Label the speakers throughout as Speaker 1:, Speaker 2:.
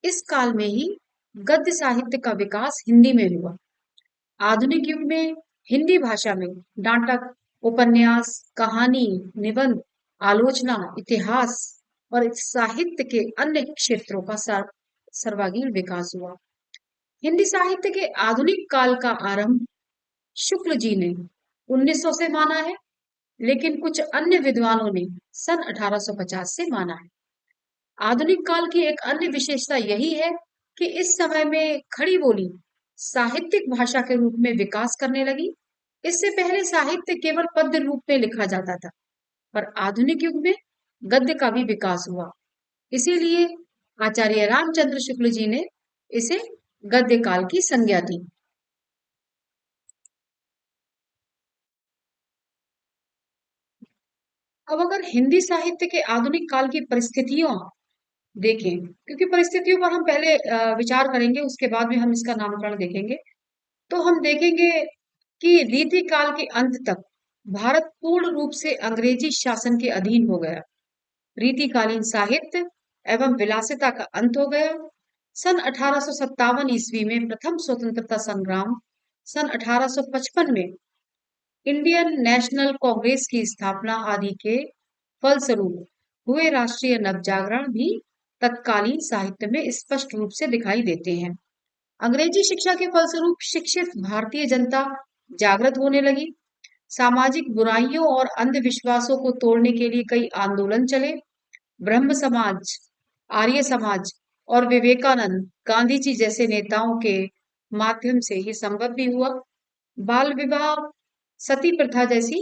Speaker 1: इस काल में ही गद्य साहित्य का विकास हिंदी में हुआ। आधुनिक युग में हिंदी भाषा में नाटक, उपन्यास, कहानी, निबंध, आलोचना, इतिहास और साहित्य के अन्य क्षेत्रों का सर्वांगीण विकास हुआ। हिंदी साहित्य के आधुनिक काल का आरंभ शुक्ल जी ने 1900 से माना है, लेकिन कुछ अन्य विद्वानों ने सन 1850 से माना है। आधुनिक काल की एक अन्य विशेषता यही है कि इस समय में खड़ी बोली साहित्यिक भाषा के रूप में विकास करने लगी। इससे पहले साहित्य केवल पद्य रूप में लिखा जाता था, पर आधुनिक युग में गद्य का भी विकास हुआ। इसीलिए आचार्य रामचंद्र शुक्ल जी ने इसे गद्य काल की संज्ञा दी। अब अगर हिंदी साहित्य के आधुनिक काल की परिस्थितियों देखें, क्योंकि परिस्थितियों पर हम पहले विचार करेंगे, उसके बाद में हम इसका नामकरण देखेंगे, तो हम देखेंगे कि रीति काल के अंत तक भारत पूर्ण रूप से अंग्रेजी शासन के अधीन हो गया। रीतिकालीन साहित्य एवं विलासिता का अंत हो गया। सन 1857 ईस्वी में प्रथम स्वतंत्रता संग्राम, सन 1855 में इंडियन नेशनल कांग्रेस की स्थापना आदि के फलस्वरूप हुए राष्ट्रीय नवजागरण भी तत्कालीन साहित्य में स्पष्ट रूप से दिखाई देते हैं। अंग्रेजी शिक्षा के फलस्वरूप शिक्षित भारतीय जनता जागृत होने लगी। सामाजिक बुराइयों और अंधविश्वासों को तोड़ने के लिए कई आंदोलन चले। ब्रह्म समाज, आर्य समाज और विवेकानंद, गांधी जी जैसे नेताओं के माध्यम से ये संभव भी हुआ। बाल विवाह, सती प्रथा जैसी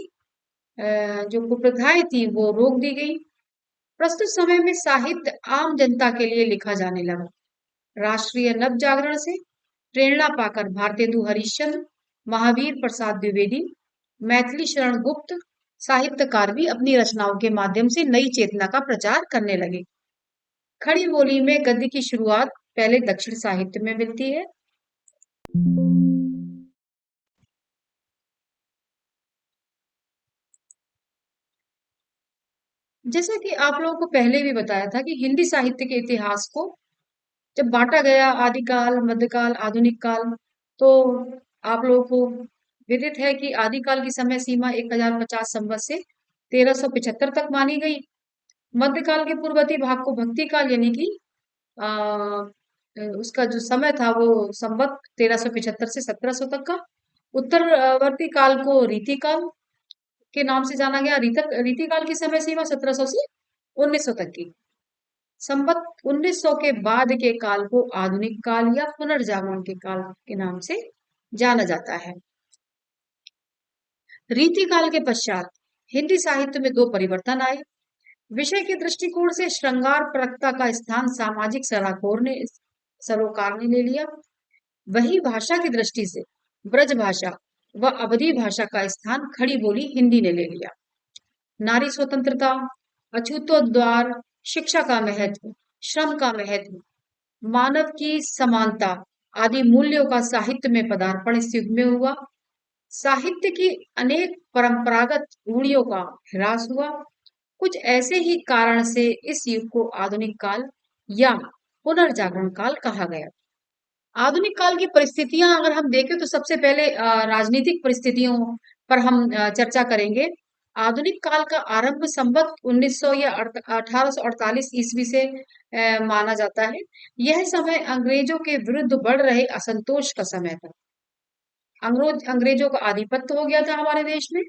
Speaker 1: जो कुप्रथाएं थी वो रोक दी गई। प्रस्तुत समय में साहित्य आम जनता के लिए लिखा जाने लगा। राष्ट्रीय नव जागरण से प्रेरणा पाकर भारतेंदु हरिश्चंद्र, महावीर प्रसाद द्विवेदी, मैथिली शरण गुप्त साहित्यकार भी अपनी रचनाओं के माध्यम से नई चेतना का प्रचार करने लगे। खड़ी बोली में गद्य की शुरुआत पहले दक्षिण साहित्य में मिलती है। जैसा कि आप लोगों को पहले भी बताया था कि हिंदी साहित्य के इतिहास को जब बांटा गया आदिकाल, मध्यकाल, आधुनिक काल, तो आप लोगों को विदित है कि आदिकाल की समय सीमा 1050 संवत से 1375 तक मानी गई। मध्यकाल के पूर्ववर्ती भाग को भक्ति काल यानी कि आ, उसका जो समय था वो संवत 1375 से 1700 तक का। उत्तरवर्ती काल को रीति काल के नाम से जाना गया। रीति काल की समय सीमा 1700 से 1900 तक की। संवत 1900 के बाद के काल को आधुनिक काल या पुनर्जागरण के काल के नाम से जाना जाता है। रीति काल के पश्चात हिंदी साहित्य में दो परिवर्तन आए। विषय के दृष्टिकोण से श्रृंगार परकता का स्थान सामाजिक सरोकार ने ले लिया। वही भाषा की दृष्टि से ब्रज भाषा व अवधी भाषा का स्थान खड़ी बोली हिंदी ने ले लिया। नारी स्वतंत्रता, अछूतोद्वार, शिक्षा का महत्व, श्रम का महत्व, मानव की समानता आदि मूल्यों का साहित्य में पदार्पण इस युग में हुआ। साहित्य की अनेक परंपरागत रूढ़ियों का ह्रास हुआ। कुछ ऐसे ही कारण से इस युग को आधुनिक काल या पुनर्जागरण काल कहा गया। आधुनिक काल की परिस्थितियां अगर हम देखें तो सबसे पहले राजनीतिक परिस्थितियों पर हम चर्चा करेंगे। आधुनिक काल का आरंभ संवत 1900 या 1848 ईस्वी से माना जाता है। यह समय अंग्रेजों के विरुद्ध बढ़ रहे असंतोष का समय था। अंग्रेजों का आधिपत्य हो गया था हमारे देश में।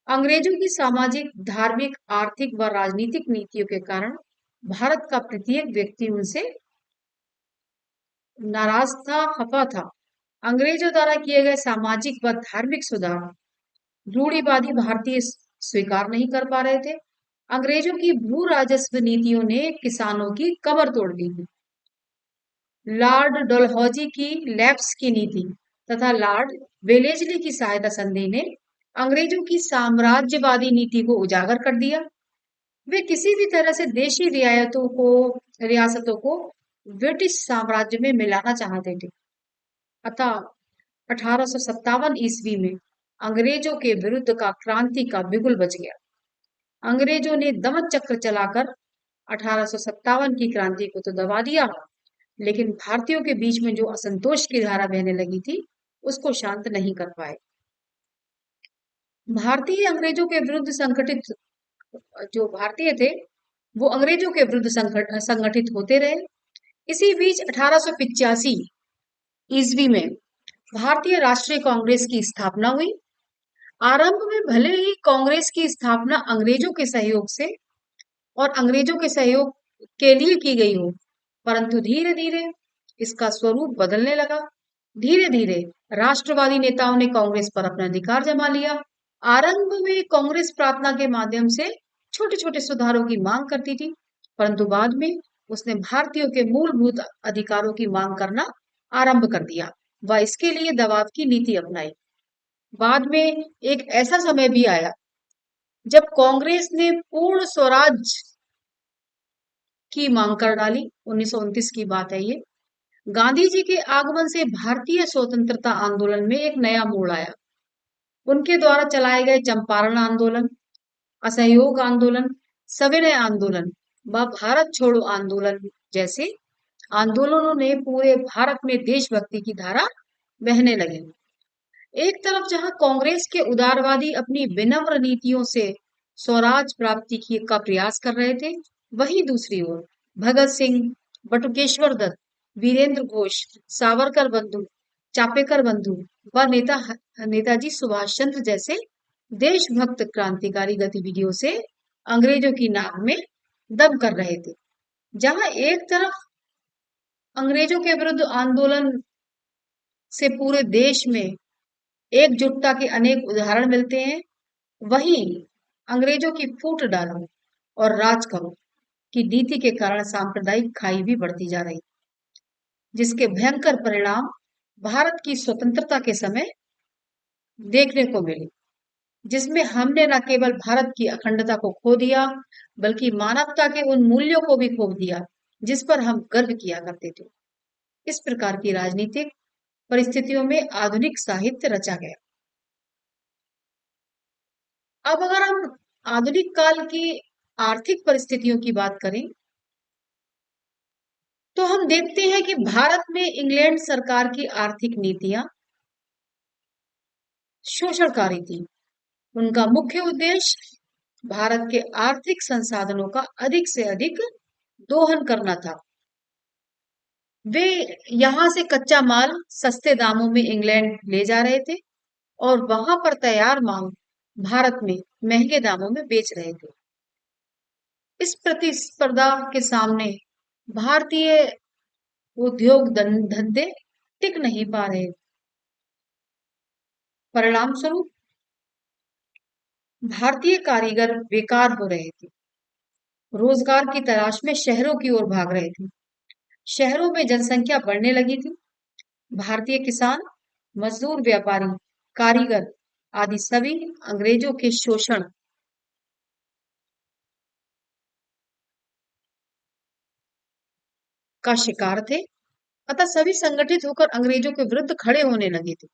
Speaker 1: अंग्रेजों की सामाजिक, धार्मिक, आर्थिक व राजनीतिक नीतियों के कारण भारत का प्रत्येक व्यक्ति उनसे नाराज था, खफा था। अंग्रेजों द्वारा किए गए सामाजिक व धार्मिक सुधार रूढ़िवादी भारतीय स्वीकार नहीं कर पा रहे थे। अंग्रेजों की भू राजस्व नीतियों ने किसानों की कमर तोड़ दी थी। लॉर्ड डलहौजी की लैप्स की नीति तथा लॉर्ड वेलेस्ली की सहायता संधि ने अंग्रेजों की साम्राज्यवादी नीति को उजागर कर दिया। वे किसी भी तरह से देशी रियासतों को ब्रिटिश साम्राज्य में मिलाना चाहते थे। अतः 1857 ईस्वी में अंग्रेजों के विरुद्ध का क्रांति का बिगुल बज गया। अंग्रेजों ने दमन चक्र चलाकर 1857 की क्रांति को तो दबा दिया, लेकिन भारतीयों के बीच में जो असंतोष की धारा बहने लगी थी, उसको शांत नहीं कर पाए। भारतीय अंग्रेजों के विरुद्ध संगठित जो भारतीय थे, वो अंग्रेजों के विरुद्ध संगठित होते रहे। इसी बीच 1885 ईस्वी में भारतीय राष्ट्रीय कांग्रेस की स्थापना हुई। आरंभ में भले ही कांग्रेस की स्थापना अंग्रेजों के सहयोग से और अंग्रेजों के सहयोग के लिए की गई हो, परंतु धीरे धीरे इसका स्वरूप बदलने लगा। धीरे धीरे राष्ट्रवादी नेताओं ने कांग्रेस पर अपना अधिकार जमा लिया। आरंभ में कांग्रेस प्रार्थना के माध्यम से छोटे छोटे सुधारों की मांग करती थी, परंतु बाद में उसने भारतीयों के मूलभूत अधिकारों की मांग करना आरंभ कर दिया व इसके लिए दबाव की नीति अपनाई। बाद में एक ऐसा समय भी आया जब कांग्रेस ने पूर्ण स्वराज की मांग कर डाली। 1929 की बात है ये। गांधी जी के आगमन से भारतीय स्वतंत्रता आंदोलन में एक नया मोड़ आया। उनके द्वारा चलाए गए चंपारण आंदोलन, असहयोग आंदोलन, सविनय आंदोलन व भारत छोड़ो आंदोलन जैसे आंदोलनों ने पूरे भारत में देशभक्ति की धारा बहने लगी। एक तरफ जहां कांग्रेस के उदारवादी अपनी विनम्र नीतियों से स्वराज प्राप्ति का प्रयास कर रहे थे, वहीं दूसरी ओर भगत सिंह, बटुकेश्वर दत्त, वीरेंद्र घोष, सावरकर बंधु, चापेकर बंधु व नेताजी सुभाष चंद्र जैसे देशभक्त क्रांतिकारी गतिविधियों से अंग्रेजों की नाक में दम कर रहे थे। जहां एक तरफ अंग्रेजों के विरुद्ध आंदोलन से पूरे देश में एकजुटता के अनेक उदाहरण मिलते हैं, वहीं अंग्रेजों की फूट डालो और राज करो की नीति के कारण सांप्रदायिक खाई भी बढ़ती जा रही, जिसके भयंकर परिणाम भारत की स्वतंत्रता के समय देखने को मिले, जिसमें हमने न केवल भारत की अखंडता को खो दिया, बल्कि मानवता के उन मूल्यों को भी खो दिया जिस पर हम गर्व किया करते थे। इस प्रकार की राजनीतिक परिस्थितियों में आधुनिक साहित्य रचा गया। अब अगर हम आधुनिक काल की आर्थिक परिस्थितियों की बात करें, तो हम देखते हैं कि भारत में इंग्लैंड सरकार की आर्थिक नीतियां शोषणकारी थी। उनका मुख्य उद्देश्य भारत के आर्थिक संसाधनों का अधिक से अधिक दोहन करना था। वे यहां से कच्चा माल सस्ते दामों में इंग्लैंड ले जा रहे थे और वहां पर तैयार माल भारत में महंगे दामों में बेच रहे थे। इस प्रतिस्पर्धा के सामने भारतीय उद्योग धंधे टिक नहीं पा रहे। परिणाम स्वरूप भारतीय कारीगर बेकार हो रहे थे, रोजगार की तलाश में शहरों की ओर भाग रहे थे। शहरों में जनसंख्या बढ़ने लगी थी। भारतीय किसान, मजदूर, व्यापारी, कारीगर आदि सभी अंग्रेजों के शोषण का शिकार थे। अतः सभी संगठित होकर अंग्रेजों के विरुद्ध खड़े होने लगे थे।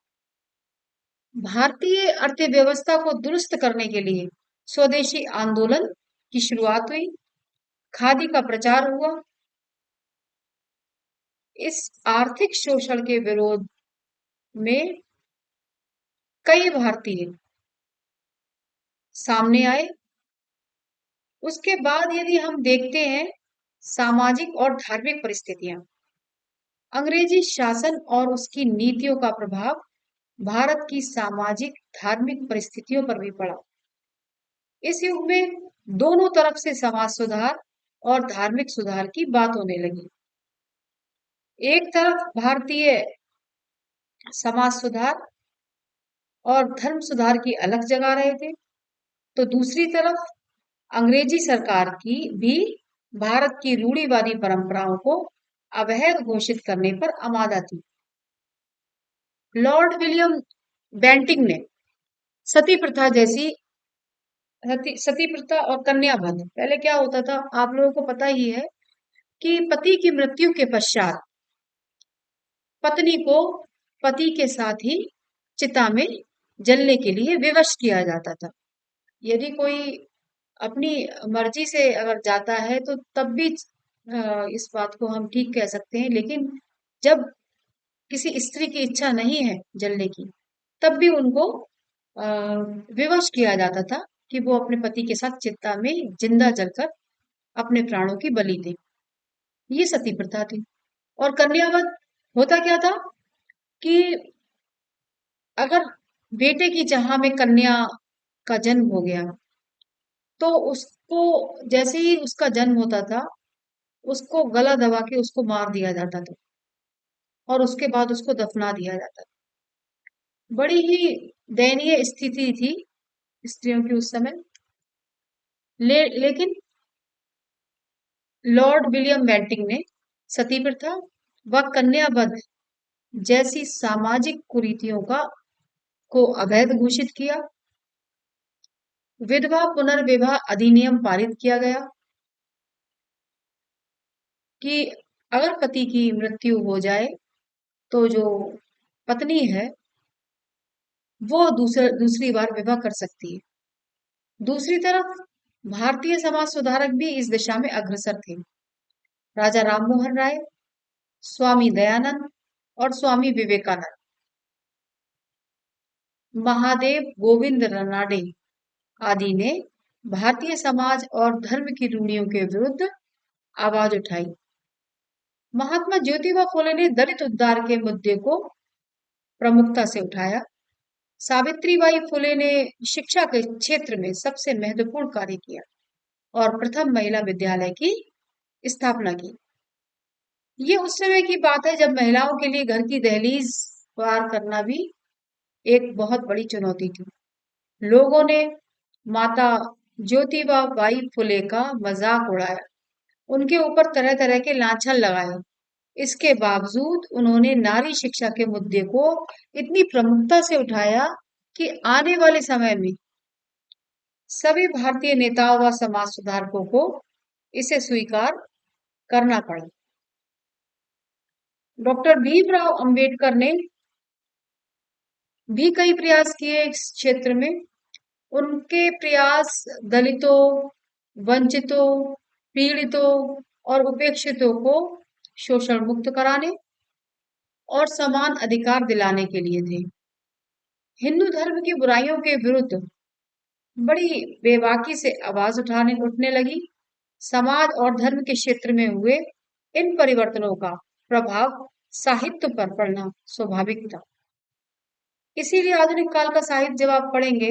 Speaker 1: भारतीय अर्थव्यवस्था को दुरुस्त करने के लिए स्वदेशी आंदोलन की शुरुआत हुई। खादी का प्रचार हुआ। इस आर्थिक शोषण के विरोध में कई भारतीय सामने आए। उसके बाद यदि हम देखते हैं सामाजिक और धार्मिक परिस्थितियां, अंग्रेजी शासन और उसकी नीतियों का प्रभाव भारत की सामाजिक धार्मिक परिस्थितियों पर भी पड़ा। इस युग में दोनों तरफ से समाज सुधार और धार्मिक सुधार की बात होने लगी। एक तरफ भारतीय समाज सुधार और धर्म सुधार की अलग जगा रहे थे, तो दूसरी तरफ अंग्रेजी सरकार की भी भारत की रूढ़िवादी परंपराओं को अवैध घोषित करने पर आमादा थी। लॉर्ड विलियम बेंटिंग ने सती प्रथा जैसी सती प्रथा और कन्यावध, पहले क्या होता था आप लोगों को पता ही है कि पति की मृत्यु के पश्चात पत्नी को पति के साथ ही चिता में जलने के लिए विवश किया जाता था। यदि कोई अपनी मर्जी से अगर जाता है तो तब भी इस बात को हम ठीक कह सकते हैं, लेकिन जब किसी स्त्री की इच्छा नहीं है जलने की, तब भी उनको अ, विवश किया जाता था कि वो अपने पति के साथ चिता में जिंदा जलकर अपने प्राणों की बलि दे। ये सती प्रथा थी। और कन्यावध होता क्या था कि अगर बेटे की चाह में कन्या का जन्म हो गया, तो उसको, जैसे ही उसका जन्म होता था, उसको गला दबा के उसको मार दिया जाता था और उसके बाद उसको दफना दिया जाता था। बड़ी ही दयनीय स्थिति थी स्त्रियों की उस समय। लेकिन लॉर्ड विलियम बेंटिंग ने सती प्रथा व कन्या वध जैसी सामाजिक कुरीतियों का को अवैध घोषित किया। विधवा पुनर्विवाह अधिनियम पारित किया गया कि अगर पति की मृत्यु हो जाए, तो जो पत्नी है वो दूसरी बार विवाह कर सकती है। दूसरी तरफ भारतीय समाज सुधारक भी इस दिशा में अग्रसर थे। राजा राममोहन राय, स्वामी दयानंद और स्वामी विवेकानंद, महादेव गोविंद रानडे आदि ने भारतीय समाज और धर्म की रूढ़ियों के विरुद्ध आवाज उठाई। महात्मा ज्योतिबा फुले ने दलित उद्धार के मुद्दे को प्रमुखता से उठाया। सावित्रीबाई फुले ने शिक्षा के क्षेत्र में सबसे महत्वपूर्ण कार्य किया और प्रथम महिला विद्यालय की स्थापना की। ये उस समय की बात है जब महिलाओं के लिए घर की दहलीज पार करना भी एक बहुत बड़ी चुनौती थी। लोगों ने माता ज्योतिबा बाई फुले का मजाक उड़ाया, उनके ऊपर तरह तरह के लांछन लगाए। इसके बावजूद उन्होंने नारी शिक्षा के मुद्दे को इतनी प्रमुखता से उठाया कि आने वाले समय में सभी भारतीय नेताओं व समाज सुधारकों को इसे स्वीकार करना पड़ा। डॉक्टर भीमराव अंबेडकर ने भी कई प्रयास किए इस क्षेत्र में। उनके प्रयास दलितों, वंचितों, पीड़ितों और उपेक्षितों को शोषण मुक्त कराने और समान अधिकार दिलाने के लिए थे। हिंदू धर्म की बुराइयों के विरुद्ध बड़ी बेबाकी से आवाज उठने लगी। समाज और धर्म के क्षेत्र में हुए इन परिवर्तनों का प्रभाव साहित्य पर पड़ना स्वाभाविक था। इसीलिए आधुनिक काल का साहित्य जब आप पढ़ेंगे,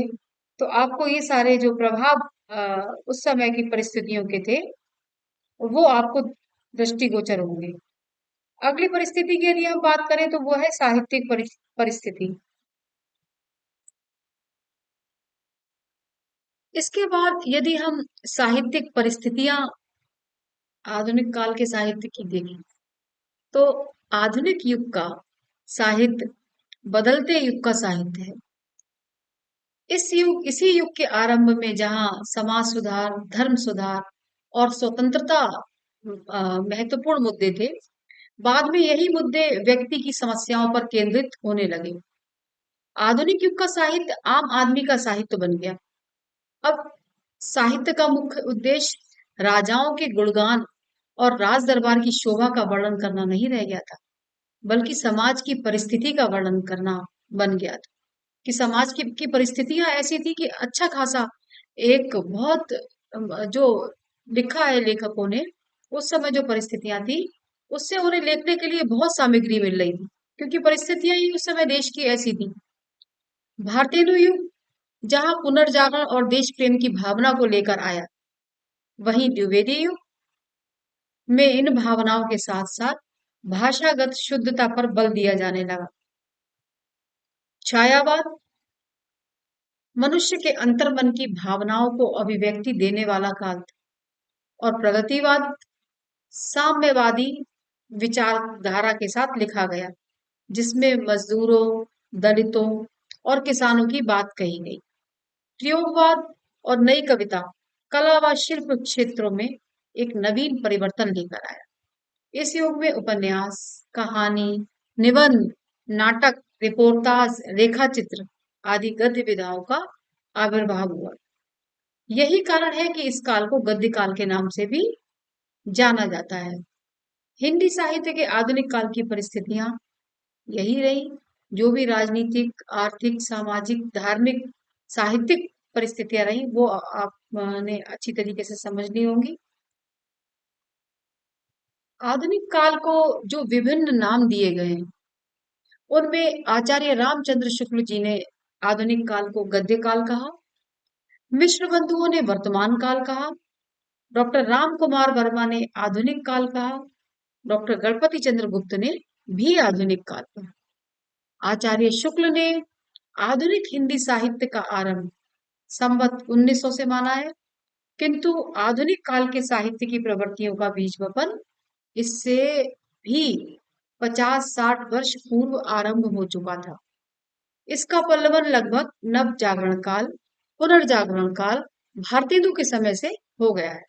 Speaker 1: तो आपको ये सारे जो प्रभाव उस समय की परिस्थितियों के थे, वो आपको दृष्टिगोचर होंगे। अगली परिस्थिति की यदि हम बात करें, तो वो है साहित्यिक परिस्थिति। इसके बाद यदि हम साहित्यिक परिस्थितियां आधुनिक काल के साहित्य की देखें, तो आधुनिक युग का साहित्य बदलते युग का साहित्य है। इसी युग के आरंभ में जहां समाज सुधार, धर्म सुधार और स्वतंत्रता महत्वपूर्ण मुद्दे थे, बाद में यही मुद्दे व्यक्ति की समस्याओं पर केंद्रित होने लगे। आधुनिक युग का साहित्य आम आदमी का साहित्य बन गया। अब साहित्य का मुख्य उद्देश्य राजाओं के गुणगान और राज दरबार की शोभा का वर्णन करना नहीं रह गया था, बल्कि समाज की परिस्थिति का वर्णन करना बन गया था। कि समाज की परिस्थितियां ऐसी थी कि अच्छा खासा एक बहुत जो लिखा है लेखकों ने, उस समय जो परिस्थितियां थी, उससे उन्हें लिखने के लिए बहुत सामग्री मिल रही थी, क्योंकि परिस्थितियां ही उस समय देश की ऐसी थी। भारतीय युग जहां पुनर्जागरण और देश प्रेम की भावना को लेकर आया, वहीं द्विवेदी युग में इन भावनाओं के साथ साथ भाषागत शुद्धता पर बल दिया जाने लगा। छायावाद मनुष्य के अंतर्मन की भावनाओं को अभिव्यक्ति देने वाला काल था, और प्रगतिवाद साम्यवादी विचारधारा के साथ लिखा गया, जिसमें मजदूरों, दलितों और किसानों की बात कही गई। प्रयोगवाद और नई कविता, कला व शिल्प क्षेत्रों में एक नवीन परिवर्तन लेकर आया। इस युग में उपन्यास, कहानी, निबंध, नाटक, रिपोर्टाज, रेखा चित्र आदि गद्य विधाओं का आविर्भाव हुआ। यही कारण है कि इस काल को गद्य काल के नाम से भी जाना जाता है। हिंदी साहित्य के आधुनिक काल की परिस्थितियां यही रही, जो भी राजनीतिक, आर्थिक, सामाजिक, धार्मिक, साहित्यिक परिस्थितियां रही वो आपने अच्छी तरीके से समझ ली होंगी। आधुनिक काल को जो विभिन्न नाम दिए गए हैं, उनमें आचार्य रामचंद्र शुक्ल जी ने आधुनिक काल को गद्य काल कहा, मिश्र बंधुओं ने वर्तमान काल कहा, डॉक्टर राम कुमार वर्मा ने आधुनिक काल कहा, डॉक्टर गणपति चंद्र गुप्त ने भी आधुनिक काल कहा। आचार्य शुक्ल ने आधुनिक हिंदी साहित्य का आरंभ संवत 1900 से माना है, किंतु आधुनिक काल के साहित्य की प्रवृत्तियों का बीज वपन इससे भी 50-60 वर्ष पूर्व आरंभ हो चुका था। इसका पल्लवन लगभग नव जागरण काल, पुनर्जागरण काल, भारतेंदु के समय से हो गया है।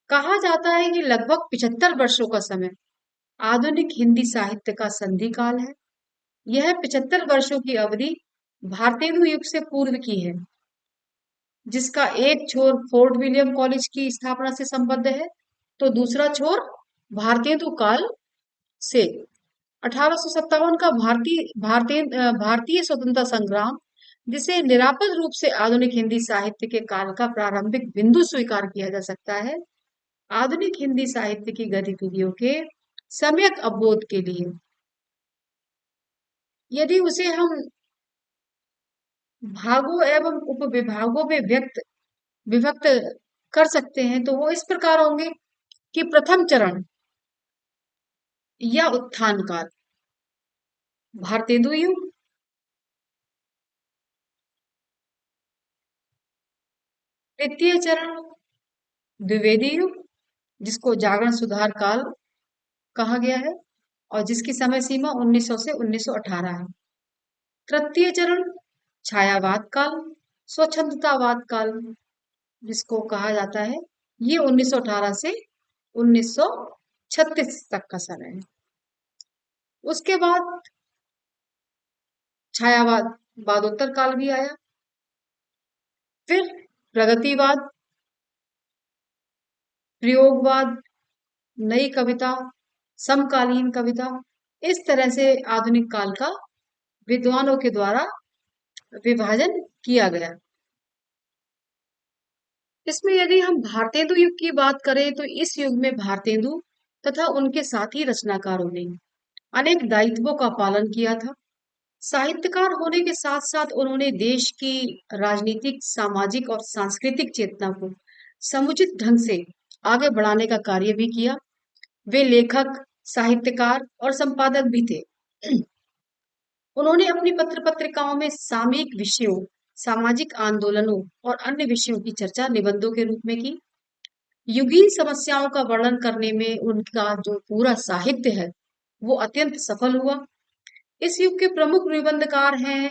Speaker 1: कहा जाता है कि लगभग 75 वर्षों का समय आधुनिक हिंदी साहित्य का संधि काल है। यह 75 वर्षों की अवधि भारतेंदु युग से पूर्व की है, जिसका एक छोर फोर्ट विलियम कॉलेज की स्थापना से संबद्ध है, तो दूसरा छोर भारतेंदु काल से 1857 का भारतीय स्वतंत्रता संग्राम, जिसे निरापद रूप से आधुनिक हिंदी साहित्य के काल का प्रारंभिक बिंदु स्वीकार किया जा सकता है। आधुनिक हिंदी साहित्य की गतिविधियों के सम्यक अवबोध के लिए यदि उसे हम भागों एवं उपविभागों में विभक्त कर सकते हैं, तो वो इस प्रकार होंगे कि प्रथम चरण या उत्थान काल भारतेंदु युग, द्वितीय चरण द्विवेदी युग, जिसको जागरण सुधार काल कहा गया है और जिसकी समय सीमा 1900 से 1918 है। तृतीय चरण छायावाद काल, स्वच्छंदतावाद काल, जिसको कहा जाता है, ये 1918 से 1936 तक का समय है। उसके बाद छायावाद वादोत्तर काल भी आया, फिर प्रगतिवाद, प्रयोगवाद, नई कविता, समकालीन कविता, इस तरह से आधुनिक काल का विद्वानों के द्वारा विभाजन किया गया। इसमें यदि हम भारतेंदु युग की बात करें, तो इस युग में भारतेंदु तथा उनके साथी रचनाकारों ने अनेक दायित्वों का पालन किया था। साहित्यकार होने के साथ साथ उन्होंने देश की राजनीतिक, सामाजिक और सांस्कृतिक चेतना को समुचित ढंग से आगे बढ़ाने का कार्य भी किया। वे लेखक, साहित्यकार और संपादक भी थे। उन्होंने अपनी पत्र पत्रिकाओं में सामयिक विषयों, सामाजिक आंदोलनों और अन्य विषयों की चर्चा निबंधों के रूप में की। युगीन समस्याओं का वर्णन करने में उनका जो पूरा साहित्य है, वो अत्यंत सफल हुआ। इस युग के प्रमुख निबंधकार हैं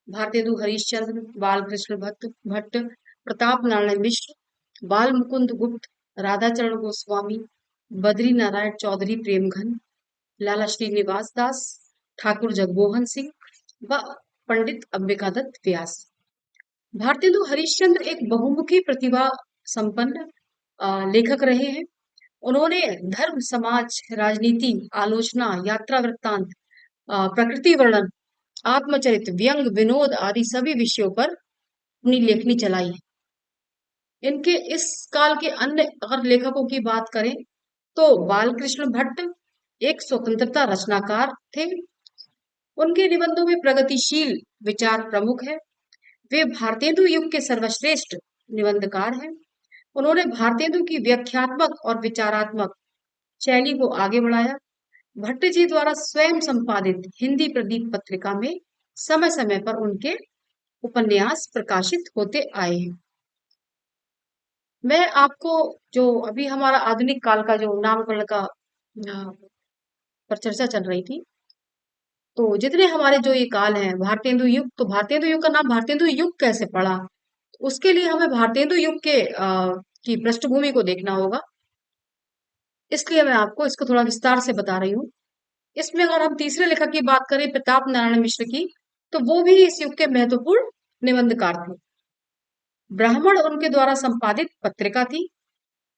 Speaker 1: भारतेंदु हरिश्चंद्र, बालकृष्ण भट्ट, प्रताप नारायण मिश्र, बाल मुकुंद गुप्त, राधाचरण गोस्वामी, बद्री नारायण चौधरी प्रेमघन, लाला श्रीनिवास दास, ठाकुर जगमोहन सिंह व पंडित अंबिकादत्त व्यास। भारतेंदु हरिश्चंद्र एक बहुमुखी प्रतिभा संपन्न लेखक रहे हैं। उन्होंने धर्म, समाज, राजनीति, आलोचना, यात्रा वृत्तांत, प्रकृति वर्णन, आत्मचरित, व्यंग, विनोद आदि सभी विषयों पर अपनी लेखनी चलाई है। इनके इस काल के अन्य अगर लेखकों की बात करें, तो बालकृष्ण भट्ट एक स्वतंत्रता रचनाकार थे। उनके निबंधों में प्रगतिशील विचार प्रमुख है। वे भारतेंदु युग के सर्वश्रेष्ठ निबंधकार हैं। उन्होंने भारतेंदु की व्याख्यात्मक और विचारात्मक शैली को आगे बढ़ाया। भट्ट जी द्वारा स्वयं संपादित हिंदी प्रदीप पत्रिका में समय समय पर उनके उपन्यास प्रकाशित होते आए हैं। मैं आपको जो अभी हमारा आधुनिक काल का जो नामकरण का पर चर्चा चल रही थी, तो जितने हमारे जो ये काल हैं भारतेंदु युग, तो भारतेंदु युग का नाम भारतेंदु युग कैसे पड़ा, उसके लिए हमें भारतेंदु युग के की पृष्ठभूमि को देखना होगा। इसलिए मैं आपको इसको थोड़ा विस्तार से बता रही हूँ। इसमें अगर हम तीसरे लेखक की बात करें प्रताप नारायण मिश्र की, तो वो भी इस युग के महत्वपूर्ण निबंधकार थे। ब्राह्मण उनके द्वारा संपादित पत्रिका थी।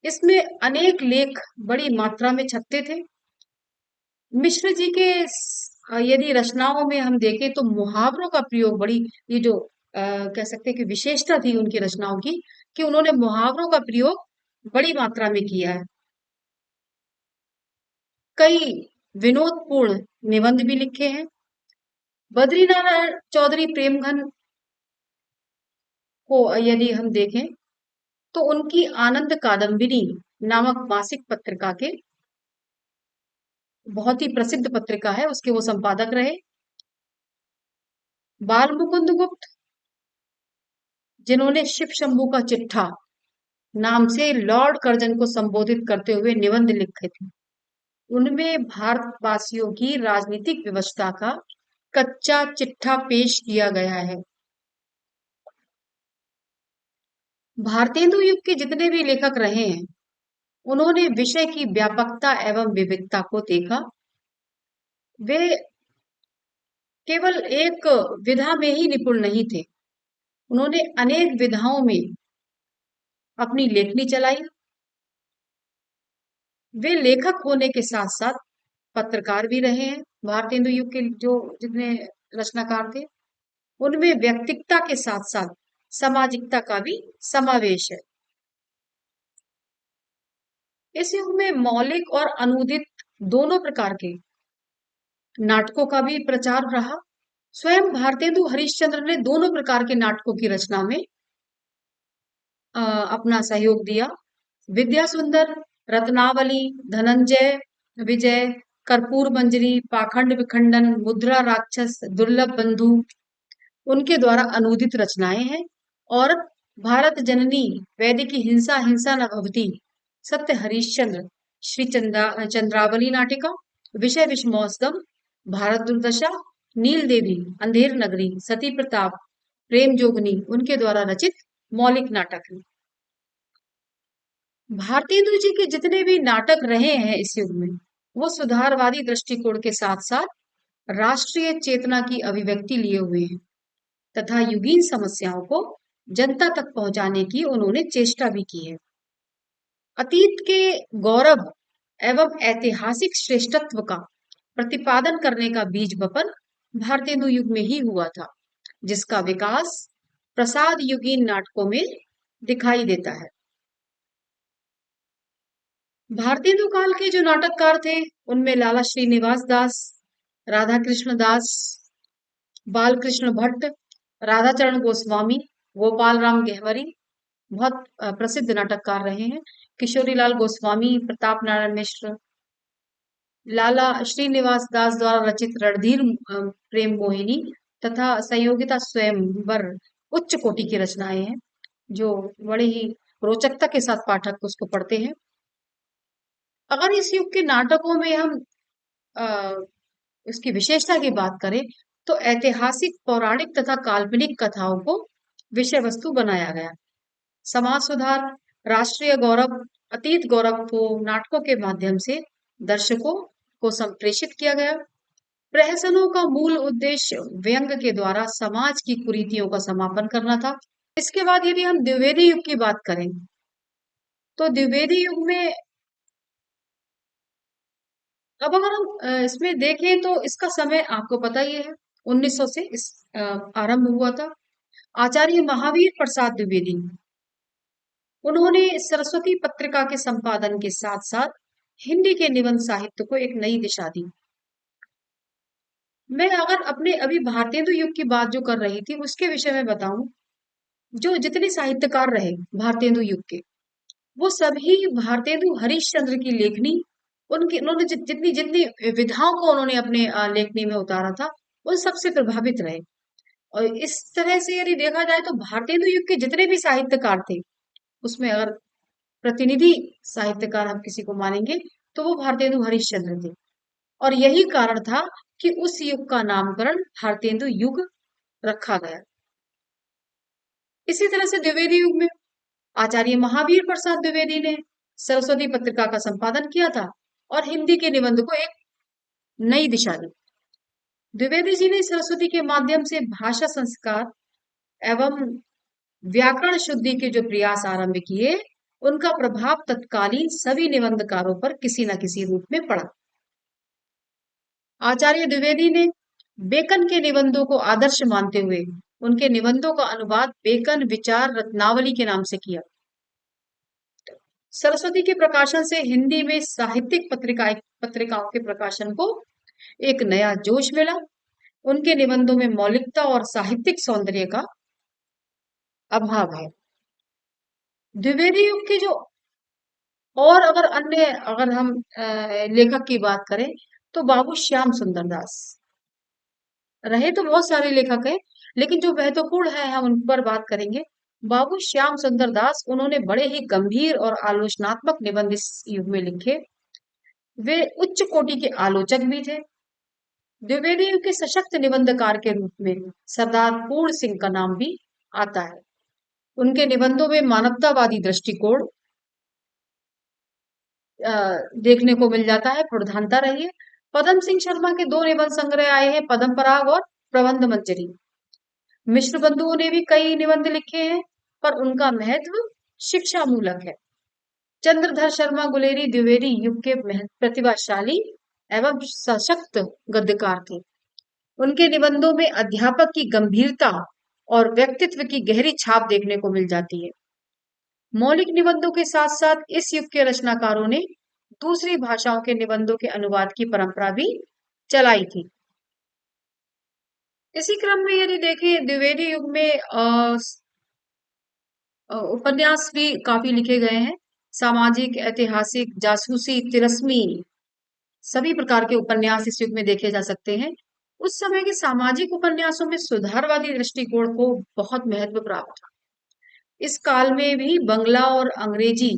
Speaker 1: इसमें अनेक लेख बड़ी मात्रा में छपते थे। मिश्र जी के यदि रचनाओं में हम देखें तो मुहावरों का प्रयोग बड़ी, ये जो कह सकते हैं कि विशेषता थी उनकी रचनाओं की, कि उन्होंने मुहावरों का प्रयोग बड़ी मात्रा में किया है। कई विनोदपूर्ण निबंध भी लिखे हैं। बद्रीनारायण चौधरी प्रेमघन को यदि हम देखें तो उनकी आनंद कादम्बिनी नामक मासिक पत्रिका के, बहुत ही प्रसिद्ध पत्रिका है, उसके वो संपादक रहे। बाल मुकुंद गुप्त, जिन्होंने शिव शंभू का चिट्ठा नाम से लॉर्ड कर्जन को संबोधित करते हुए निबंध लिखे थे, उनमें भारतवासियों की राजनीतिक व्यवस्था का कच्चा चिट्ठा पेश किया गया है। भारतेंदु युग के जितने भी लेखक रहे हैं, उन्होंने विषय की व्यापकता एवं विविधता को देखा। वे केवल एक विधा में ही निपुण नहीं थे, उन्होंने अनेक विधाओं में अपनी लेखनी चलाई। वे लेखक होने के साथ साथ पत्रकार भी रहे हैं। भारतेंदु युग के जो जितने रचनाकार थे, उनमें व्यक्तिकता के साथ साथ सामाजिकता का भी समावेश है। इस युग में मौलिक और अनूदित दोनों प्रकार के नाटकों का भी प्रचार रहा। स्वयं भारतेंदु हरिश्चंद्र ने दोनों प्रकार के नाटकों की रचना में अपना सहयोग दिया। विद्या सुंदर, रत्नावली, धनंजय विजय, कर्पूर मंजरी, पाखंड विखंडन, मुद्रा राक्षस, दुर्लभ बंधु उनके द्वारा अनूदित रचनाएं हैं। और भारत जननी वैदिकी हिंसा हिंसा न भवती, सत्य हरिश्चंद्र, श्री चंद्रावली नाटिका, विषय विषमोत्सव, भारत दुर्दशा, नील देवी, अंधेर नगरी, सती प्रताप, प्रेम जोगनी उनके द्वारा रचित मौलिक नाटक है। भारतेंदु जी के जितने भी नाटक रहे हैं इस युग में, वो सुधारवादी दृष्टिकोण के साथ साथ राष्ट्रीय चेतना की अभिव्यक्ति लिए हुए हैं, तथा युगीन समस्याओं को जनता तक पहुंचाने की उन्होंने चेष्टा भी की है। अतीत के गौरव एवं ऐतिहासिक श्रेष्ठत्व का प्रतिपादन करने का बीज बपन भारतेंदु युग में ही हुआ था, जिसका विकास प्रसाद युगीन नाटकों में दिखाई देता है। भारतेंदु काल के जो नाटककार थे, उनमें लाला श्रीनिवास दास, राधा कृष्ण दास, बालकृष्ण भट्ट, राधाचरण गोस्वामी, गोपाल राम गहवरी बहुत प्रसिद्ध नाटककार रहे हैं। किशोरी लाल गोस्वामी, प्रताप नारायण मिश्र, लाला श्रीनिवास दास द्वारा रचित रणधीर प्रेम मोहिनी तथा संयोगिता स्वयंवर उच्च कोटि की रचनाएं हैं, जो बड़े ही रोचकता के साथ पाठक उसको पढ़ते हैं। अगर इस युग के नाटकों में हम अ, इसकी विशेषता की बात करें, तो ऐतिहासिक, पौराणिक तथा काल्पनिक कथाओं को विषय वस्तु बनाया गया। समाज सुधार, राष्ट्रीय गौरव, अतीत गौरव को नाटकों के माध्यम से दर्शकों को संप्रेषित किया गया। प्रहसनों का मूल उद्देश्य व्यंग के द्वारा समाज की कुरीतियों का समापन करना था। इसके बाद यदि हम द्विवेदी युग की बात करें, तो द्विवेदी युग में, अब अगर हम इसमें देखें तो इसका समय आपको पता ही है, 1900 से इस आरंभ हुआ था। आचार्य महावीर प्रसाद द्विवेदी, उन्होंने सरस्वती पत्रिका के संपादन के साथ साथ हिंदी के निबंध साहित्य को एक नई दिशा दी। मैं अगर अपने अभी भारतेंदु युग की बात जो कर रही थी उसके विषय में बताऊं, जो जितने साहित्यकार रहे भारतेंदु युग के, वो सभी भारतेंदु हरिश्चंद्र की लेखनी, उनकी उन्होंने जितनी जितनी विधाओं को उन्होंने अपने लेखनी में उतारा था, उन सबसे प्रभावित रहे। और इस तरह से यदि देखा जाए तो भारतेंदु युग के जितने भी साहित्यकार थे, उसमें अगर प्रतिनिधि साहित्यकार हम किसी को मानेंगे, तो वो भारतेंदु हरिश्चंद्र थे। और यही कारण था कि उस युग का नामकरण भारतेंदु युग रखा गया। इसी तरह से द्विवेदी युग में आचार्य महावीर प्रसाद द्विवेदी ने सरस्वती पत्रिका का संपादन किया था और हिंदी के निबंध को एक नई दिशा दी। द्विवेदी जी ने सरस्वती के माध्यम से भाषा संस्कार एवं व्याकरण शुद्धि के जो प्रयास आरंभ किए, उनका प्रभाव तत्कालीन सभी निबंधकारों पर किसी न किसी रूप में पड़ा। आचार्य द्विवेदी ने बेकन के निबंधों को आदर्श मानते हुए उनके निबंधों का अनुवाद बेकन विचार रत्नावली के नाम से किया। सरस्वती के प्रकाशन से हिंदी में साहित्यिक पत्रिकाओं के प्रकाशन को एक नया जोश मिला। उनके निबंधों में मौलिकता और साहित्यिक सौंदर्य का अभाव है। द्विवेदी युग के जो और अगर हम लेखक की बात करें तो बाबू श्याम सुंदर दास रहे तो बहुत सारे लेखक हैं, लेकिन जो महत्वपूर्ण है हम उन पर बात करेंगे। बाबू श्याम सुंदर दास, उन्होंने बड़े ही गंभीर और आलोचनात्मक निबंध इस युग में लिखे। वे उच्च कोटि के आलोचक भी थे। द्विवेदी युग के सशक्त निबंधकार के रूप में सरदार पूर्ण सिंह का नाम भी आता है। उनके निबंधों में मानवतावादी दृष्टिकोण देखने को मिल जाता है, प्रधानता रही है। पदम सिंह शर्मा के दो निबंध संग्रह आए हैं, पदम पराग और प्रबंध मंजरी। मिश्र बंधुओं ने भी कई निबंध लिखे हैं, पर उनका महत्व शिक्षा मूलक है। चंद्रधर शर्मा गुलेरी द्विवेदी युग के प्रतिभाशाली एवं सशक्त गद्यकार थे। उनके निबंधों में अध्यापक की गंभीरता और व्यक्तित्व की गहरी छाप देखने को मिल जाती है। मौलिक निबंधों के साथ साथ इस युग के रचनाकारों ने दूसरी भाषाओं के निबंधों के अनुवाद की परंपरा भी चलाई थी। इसी क्रम में यदि देखें, द्विवेदी युग में उपन्यास भी काफी लिखे गए हैं। सामाजिक, ऐतिहासिक, जासूसी, तिरस्मी, सभी प्रकार के उपन्यास इस युग में देखे जा सकते हैं। उस समय के सामाजिक उपन्यासों में सुधारवादी दृष्टिकोण को बहुत महत्व प्राप्त था। इस काल में भी बंगला और अंग्रेजी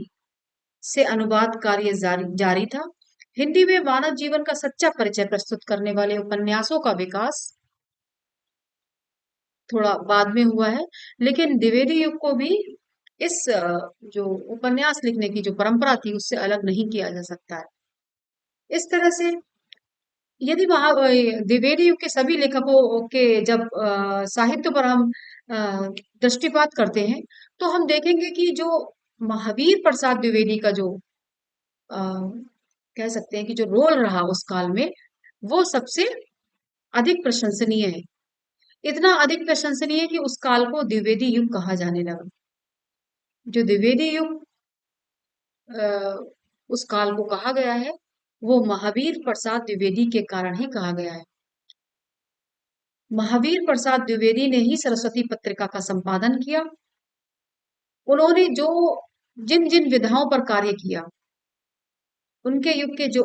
Speaker 1: से अनुवाद कार्य जारी था। हिंदी में मानव जीवन का सच्चा परिचय प्रस्तुत करने वाले उपन्यासों का विकास थोड़ा बाद में हुआ है, लेकिन द्विवेदी युग को भी इस जो उपन्यास लिखने की जो परंपरा थी उससे अलग नहीं किया जा सकता है। इस तरह से यदि वहां द्विवेदी युग के सभी लेखकों के जब साहित्य पर हम अ, दृष्टिपात करते हैं, तो हम देखेंगे कि जो महावीर प्रसाद द्विवेदी का जो अ, कह सकते हैं कि जो रोल रहा उस काल में, वो सबसे अधिक प्रशंसनीय है। इतना अधिक प्रशंसनीय कि उस काल को द्विवेदी युग कहा जाने लगा। जो द्विवेदी युग अ, उस काल को कहा गया है, वो महावीर प्रसाद द्विवेदी के कारण ही कहा गया है। महावीर प्रसाद द्विवेदी ने ही सरस्वती पत्रिका का संपादन किया। उन्होंने जिन जिन विधाओं पर कार्य किया, उनके युग के जो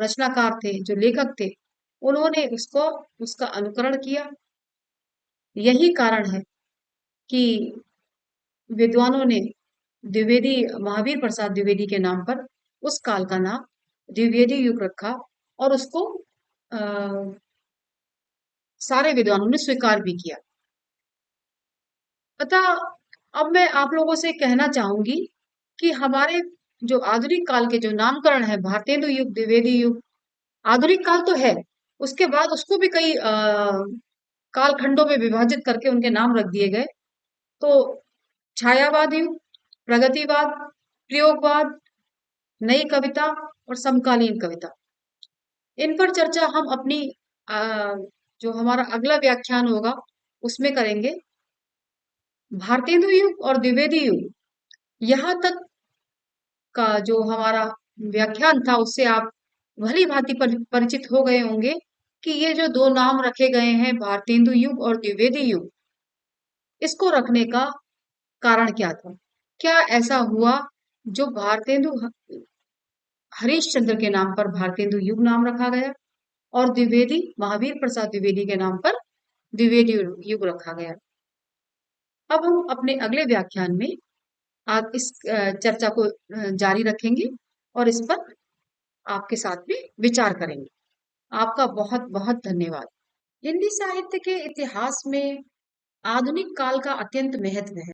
Speaker 1: रचनाकार थे, जो लेखक थे, उन्होंने उसका अनुकरण किया। यही कारण है कि विद्वानों ने द्विवेदी महावीर प्रसाद द्विवेदी के नाम पर उस काल का नाम द्विवेदी युग रखा, और उसको आ, सारे विद्वानों ने स्वीकार भी किया। अतः अब मैं आप लोगों से कहना चाहूंगी कि हमारे जो आधुनिक काल के जो नामकरण है, भारतेंदु युग, द्विवेदी युग, आधुनिक काल तो है, उसके बाद उसको भी कई कालखंडों में विभाजित करके उनके नाम रख दिए गए। तो छायावाद युग, प्रगतिवाद, प्रयोगवाद, नई कविता और समकालीन कविता, इन पर चर्चा हम अपनी आ, जो हमारा अगला व्याख्यान होगा उसमें करेंगे। भारतेंदु युग और द्विवेदी युग, यहाँ तक का जो हमारा व्याख्यान था उससे आप भली भांति परिचित हो गए होंगे कि ये जो दो नाम रखे गए हैं, भारतेंदु युग और द्विवेदी युग, इसको रखने का कारण क्या था। क्या ऐसा हुआ जो भारतेंदु हरीशचंद्र के नाम पर भारतेंदु युग नाम रखा गया, और द्विवेदी महावीर प्रसाद द्विवेदी के नाम पर द्विवेदी युग रखा गया। अब हम अपने अगले व्याख्यान में आप इस चर्चा को जारी रखेंगे और इस पर आपके साथ में विचार करेंगे। आपका बहुत बहुत धन्यवाद। हिंदी साहित्य के इतिहास में आधुनिक काल का अत्यंत महत्व है।